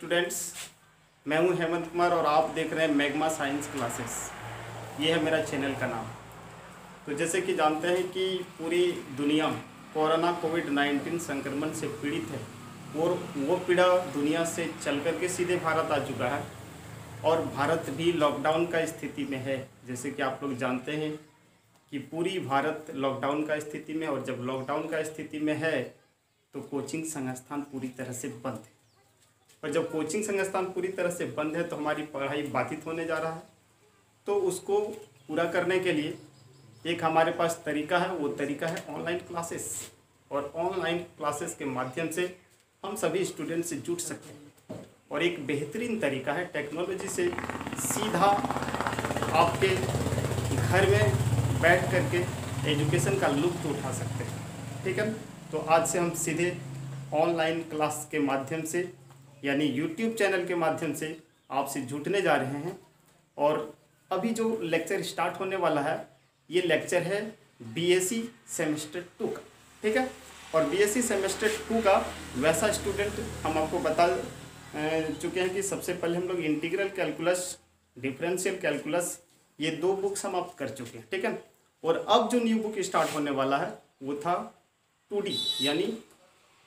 Students, मैं हूं हेमंत कुमार और आप देख रहे हैं मैग्मा साइंस क्लासेस। ये है मेरा चैनल का नाम। तो जैसे कि जानते हैं कि पूरी दुनिया कोरोना कोविड-19 संक्रमण से पीड़ित है और वो पीड़ा दुनिया से चल कर के सीधे भारत आ चुका है और भारत भी लॉकडाउन का स्थिति में है। जैसे कि आप लोग जानते हैं कि पूरी भारत लॉकडाउन का स्थिति में, और जब लॉकडाउन का स्थिति में है तो कोचिंग संस्थान पूरी तरह से बंद है। और जब कोचिंग संस्थान पूरी तरह से बंद है तो हमारी पढ़ाई बाधित होने जा रहा है। तो उसको पूरा करने के लिए एक हमारे पास तरीका है, वो तरीका है ऑनलाइन क्लासेस। और ऑनलाइन क्लासेस के माध्यम से हम सभी स्टूडेंट से जुड़ सकते हैं और एक बेहतरीन तरीका है, टेक्नोलॉजी से सीधा आपके घर में बैठ करके एजुकेशन का लुत्फ उठा सकते हैं। ठीक है, तो आज से हम सीधे ऑनलाइन क्लास के माध्यम से यानी यूट्यूब चैनल के माध्यम से आपसे जुटने जा रहे हैं। और अभी जो लेक्चर स्टार्ट होने वाला है, ये लेक्चर है बीएससी सेमेस्टर 2 का। ठीक है, और बीएससी सेमेस्टर 2 का वैसा स्टूडेंट हम आपको बता चुके हैं कि सबसे पहले हम लोग इंटीग्रल कैलकुलस, डिफरेंशियल कैलकुलस, ये 2 बुक्स हम आप कर चुके हैं। ठीक है, और अब जो न्यू बुक स्टार्ट होने वाला है वो था 2D यानी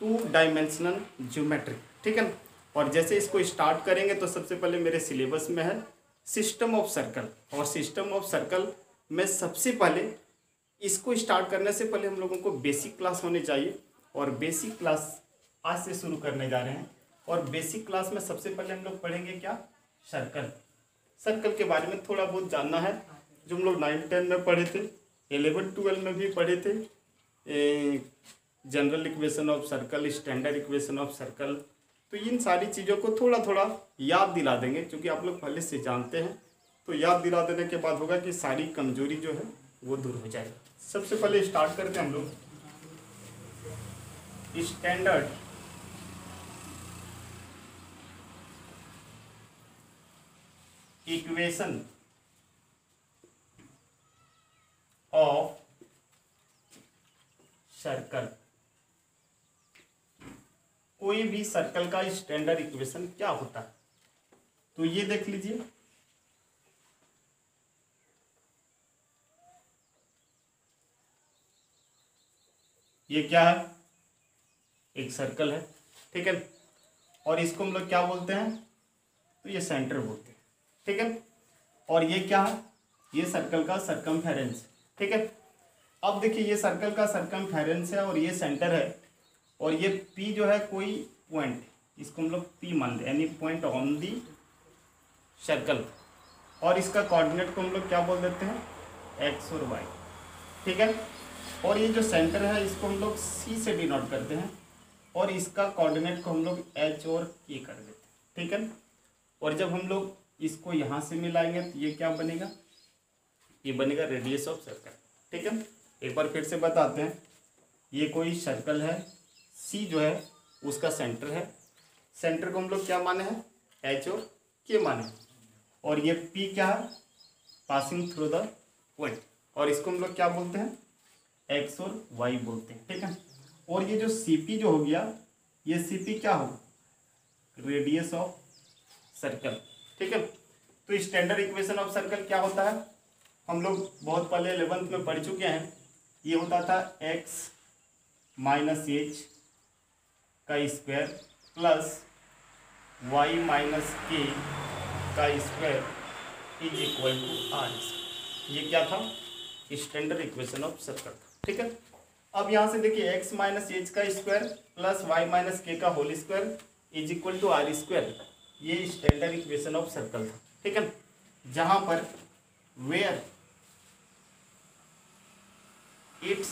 2 डायमेंशनल ज्योमेट्री। ठीक है, और जैसे इसको स्टार्ट करेंगे तो सबसे पहले मेरे सिलेबस में है सिस्टम ऑफ सर्कल। और सिस्टम ऑफ सर्कल में सबसे पहले इसको स्टार्ट करने से पहले हम लोगों को बेसिक क्लास होनी चाहिए, और बेसिक क्लास आज से शुरू करने जा रहे हैं। और बेसिक क्लास में सबसे पहले हम लोग पढ़ेंगे क्या, सर्कल। सर्कल के बारे में थोड़ा बहुत जानना है, जो हम लोग 9-10 में पढ़े थे, 11-12 में भी पढ़े थे। General equation of circle, standard equation of circle, तो इन सारी चीज़ों को थोड़ा थोड़ा याद दिला देंगे, क्योंकि आप लोग पहले से जानते हैं। तो याद दिला देने के बाद होगा कि सारी कमजोरी जो है वो दूर हो जाएगा। सबसे पहले स्टार्ट करते हैं हम लोग स्टैंडर्ड इक्वेशन ऑफ सर्कल। कोई भी सर्कल का स्टैंडर्ड इक्वेशन क्या होता है, तो ये देख लीजिए। ये क्या है, एक सर्कल है। ठीक है, और इसको हम लोग क्या बोलते हैं, तो ये सेंटर बोलते हैं। ठीक है, और ये क्या है, ये सर्कल का सरकमफेरेंस। ठीक है, अब देखिए ये सर्कल का सरकमफेरेंस है और ये सेंटर है, और ये P जो है कोई पॉइंट, इसको हम लोग P मान लें, यानी पॉइंट ऑन दी सर्कल। और इसका कोऑर्डिनेट को हम लोग क्या बोल देते हैं, x और y। ठीक है, और ये जो सेंटर है इसको हम लोग C से डिनोट करते हैं, और इसका कोऑर्डिनेट को हम लोग h और k कर देते हैं। ठीक है, और जब हम लोग इसको यहाँ से मिलाएंगे तो ये क्या बनेगा, ये बनेगा रेडियस ऑफ सर्कल। ठीक है, एक बार फिर से बताते हैं, ये कोई सर्कल है, C जो है उसका सेंटर है, सेंटर को हम लोग क्या माने हैं, H और K माने, और ये P क्या है, पासिंग थ्रू द पॉइंट, और इसको हम लोग क्या बोलते हैं, X और Y बोलते हैं। ठीक है, और ये जो CP जो हो गया, ये CP क्या हो, रेडियस ऑफ सर्कल। ठीक है, तो स्टैंडर्ड इक्वेशन ऑफ सर्कल क्या होता है, हम लोग बहुत पहले 11th में पढ़ चुके हैं। ये होता था x माइनस एच का square plus y minus K का square is equal to R. ये क्या था, स्टैंडर्ड इक्वेशन ऑफ सर्कल। ठीक है, अब यहाँ से देखिए x माइनस एच का square plus y minus K का whole square is equal to R square, ये स्टैंडर्ड इक्वेशन ऑफ सर्कल था। ठीक है, जहाँ पर वेयर इट्स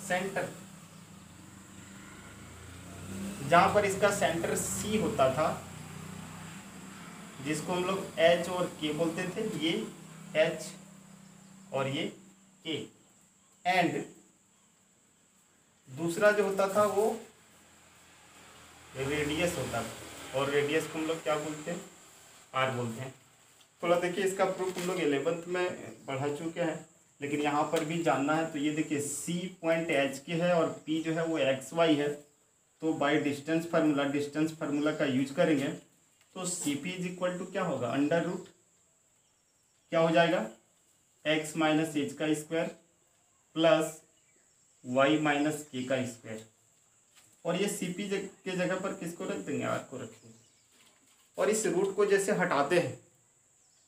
सेंटर, जहां पर इसका सेंटर C होता था, जिसको हम लोग H और K बोलते थे, ये H और ये K, एंड दूसरा जो होता था वो रेडियस होता था, और रेडियस को हम लोग क्या बोलते हैं, R बोलते हैं। थोड़ा देखिए इसका प्रूफ हम लोग 11th में पढ़ा चुके हैं, लेकिन यहाँ पर भी जानना है। तो ये देखिए C पॉइंट H के है और P जो है वो XY है, तो बाय डिस्टेंस फार्मूला का यूज करेंगे तो C P is equal to क्या होगा, अंडर रूट क्या हो जाएगा, एक्स माइनस एच का square plus Y minus K का स्क्वायर। और ये सी पी के जगह पर किसको रख देंगे, आर को रखेंगे। और इस रूट को जैसे हटाते हैं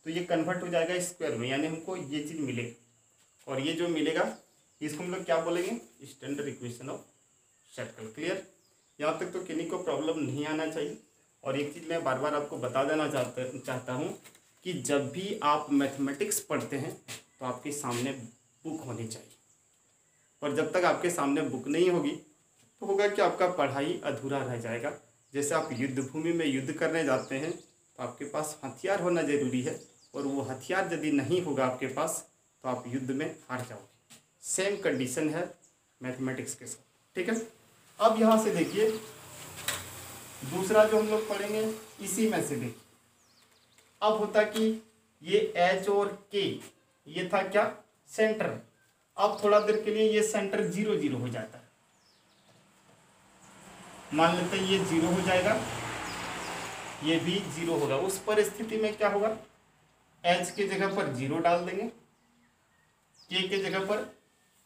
तो ये कन्वर्ट हो जाएगा स्क्वायर में, यानी हमको ये चीज़ मिलेगा। और ये जो मिलेगा इसको हम लोग क्या बोलेंगे, standard equation of circle. Clear, यहाँ तक तो किन्हीं को प्रॉब्लम नहीं आना चाहिए। और एक चीज़ मैं बार बार आपको बता देना चाहता हूँ कि जब भी आप मैथमेटिक्स पढ़ते हैं तो आपके सामने बुक होनी चाहिए। और जब तक आपके सामने बुक नहीं होगी तो होगा कि आपका पढ़ाई अधूरा रह जाएगा। जैसे आप युद्ध भूमि में युद्ध करने जाते हैं तो आपके पास हथियार होना ज़रूरी है, और वो हथियार यदि नहीं होगा आपके पास तो आप युद्ध में हार जाओगे। सेम कंडीशन है मैथमेटिक्स के साथ, ठीक है। अब यहाँ से देखिए दूसरा जो हम लोग पढ़ेंगे इसी में से देखिए, अब होता कि ये एच और के ये था क्या, सेंटर। अब थोड़ा देर के लिए ये सेंटर 0 0 हो जाता है। मान लेते हैं ये 0 हो जाएगा, ये भी 0 होगा। उस परिस्थिति में क्या होगा, एच के जगह पर 0 डाल देंगे, के जगह पर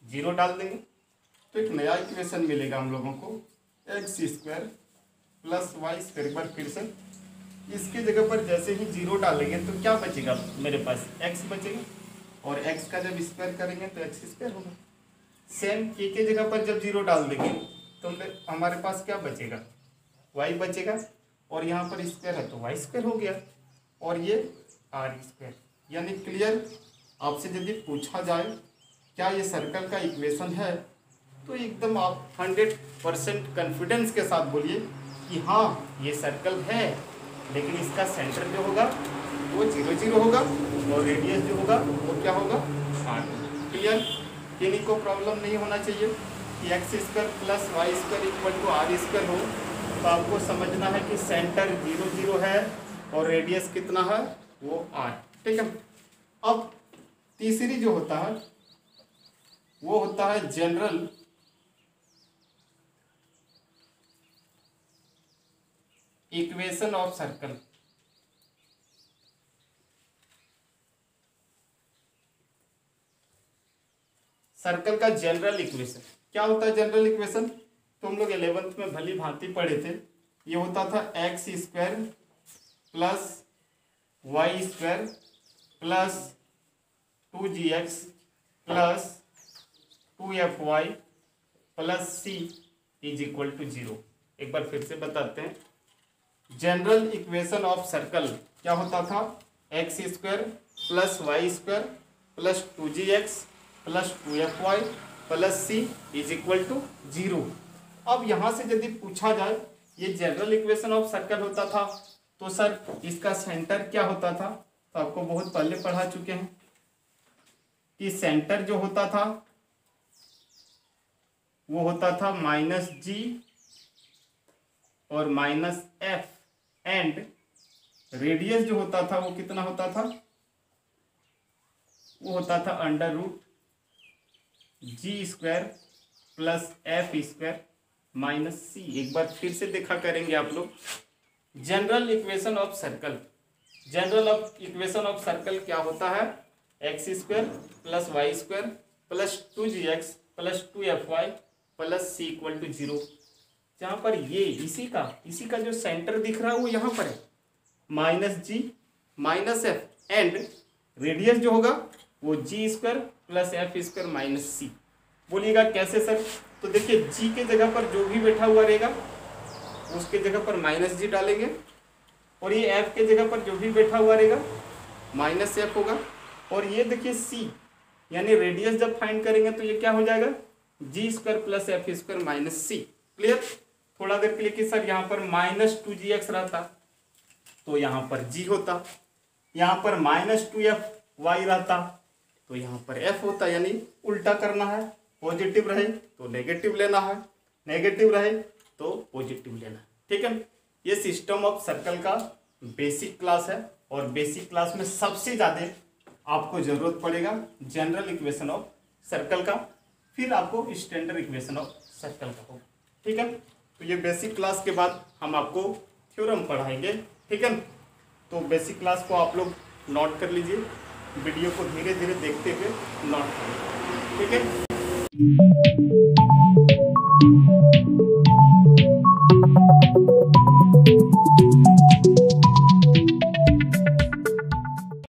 0 डाल देंगे, तो एक नया इक्वेशन मिलेगा हम लोगों को, X square plus Y square. एक बार फिर से इसके जगह पर जैसे ही 0 डालेंगे तो क्या बचेगा मेरे पास, x बचेगा। और x का जब स्क्वायर करेंगे तो x स्क्वायर होगा। सेम के जगह पर जब 0 डाल देंगे तो हमारे पास क्या बचेगा, y बचेगा। और यहाँ पर स्क्वायर है तो वाई स्क्वायर हो गया, और ये आर स्क्वायर। यानी क्लियर, आपसे यदि पूछा जाए क्या ये सर्कल का इक्वेशन है तो एकदम आप 100% कॉन्फिडेंस के साथ बोलिए कि हाँ ये सर्कल है, लेकिन इसका सेंटर जो होगा वो 0 0 होगा और रेडियस जो होगा वो क्या होगा, आर। क्लियर, किन्हीं को प्रॉब्लम नहीं होना चाहिए कि X square plus Y square equal to R square हो। तो आपको समझना है कि सेंटर 0 0 है और रेडियस कितना है, वो आर, ठीक है। अब तीसरी जो होता है वो होता है general equation of circle. Circle का जनरल इक्वेशन क्या होता है, जनरल इक्वेशन तो हम लोग 11th में भली भांति पढ़े थे। ये होता था X square plus Y square plus 2gx plus 2fy plus c is equal to 0। एक बार फिर से बताते हैं, जनरल इक्वेशन ऑफ सर्कल क्या होता था, X square plus Y square plus 2gx plus 2fy plus c is equal to 0। अब यहाँ से यदि पूछा जाए ये जनरल इक्वेशन ऑफ सर्कल होता था तो सर इसका सेंटर क्या होता था, तो आपको बहुत पहले पढ़ा चुके हैं कि सेंटर जो होता था वो होता था -g और -f, एंड रेडियस जो होता था वो कितना होता था, वो होता था under root g square plus f square minus c। एक बार फिर से देखा करेंगे आप लोग, general equation of circle, general equation of circle क्या होता है, X square plus Y square plus 2gx plus 2fy plus c equal to 0। जहाँ पर ये इसी का जो सेंटर दिख रहा है वो यहाँ पर है, -g -f, एंड रेडियस जो होगा वो g square plus f square minus c। बोलिएगा कैसे सर, तो देखिए g के जगह पर जो भी बैठा हुआ रहेगा उसके जगह पर -g डालेंगे, और ये f के जगह पर जो भी बैठा हुआ रहेगा -f होगा। और ये देखिए c यानी रेडियस जब फाइंड करेंगे तो ये क्या हो जाएगा, g square plus f square minus c। Clear, थोड़ा देर के लिए कि सर यहाँ पर -2gx रहता तो यहाँ पर g होता, यहाँ पर -2fy रहता तो यहाँ पर f होता, यानी उल्टा करना है, पॉजिटिव रहे तो नेगेटिव लेना है, नेगेटिव रहे तो पॉजिटिव लेना है, ठीक है। ये सिस्टम ऑफ सर्कल का बेसिक क्लास है, और बेसिक क्लास में सबसे ज़्यादा आपको जरूरत पड़ेगा जनरल इक्वेशन ऑफ सर्कल का, फिर आपको स्टैंडर्ड इक्वेशन ऑफ सर्कल का होगा, ठीक है। तो ये बेसिक क्लास के बाद हम आपको थ्योरम पढ़ाएंगे, ठीक है। तो बेसिक क्लास को आप लोग नोट कर लीजिए, वीडियो को धीरे धीरे देखते हुए नोट करिए, ठीक है।